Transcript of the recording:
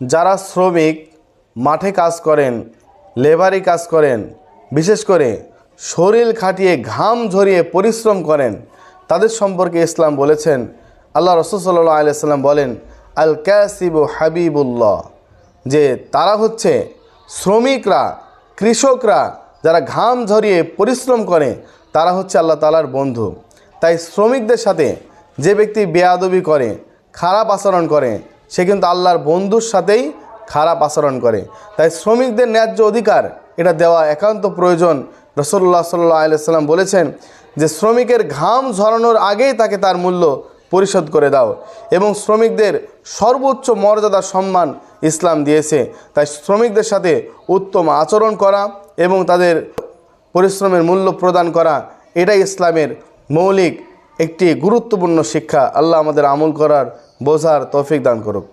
যারা শ্রমিক মাঠে কাজ করেন, লেবারি কাজ করেন, বিশেষ করে শরীর খাটিয়ে ঘাম ঝরিয়ে পরিশ্রম করেন, তাদের সম্পর্কে ইসলাম বলেছেন, আল্লাহ রাসূল সাল্লাল্লাহু আলাইহি ওয়াসাল্লাম বলেন, আল কাসিবু হাবিবুল্লাহ, যে তারা হচ্ছে শ্রমিকরা, কৃষকরা, যারা ঘাম ঝরিয়ে পরিশ্রম করে তারা হচ্ছে আল্লাহ তাআলার বন্ধু। তাই শ্রমিকদের সাথে যে ব্যক্তি বেয়াদবি করে, খারাপ আচরণ করে, সে কিন্তু আল্লাহর বন্ধুর সাথেই খারাপ আচরণ করে। তাই শ্রমিকদের ন্যায্য অধিকার এটা দেওয়া একান্ত প্রয়োজন। রাসূলুল্লাহ সাল্লাল্লাহু আলাইহি ওয়াসাল্লাম বলেছেন যে শ্রমিকের ঘাম ঝরানোর আগেই তাকে তার মূল্য পরিশোধ করে দাও, এবং শ্রমিকদের সর্বোচ্চ মর্যাদা সম্মান ইসলাম দিয়েছে। তাই শ্রমিকদের সাথে উত্তম আচরণ করা এবং তাদের পরিশ্রমের মূল্য প্রদান করা, এটাই ইসলামের মৌলিক একটি গুরুত্বপূর্ণ শিক্ষা। আল্লাহ আমাদের আমল করার বোঝার তৌফিক দান করুক।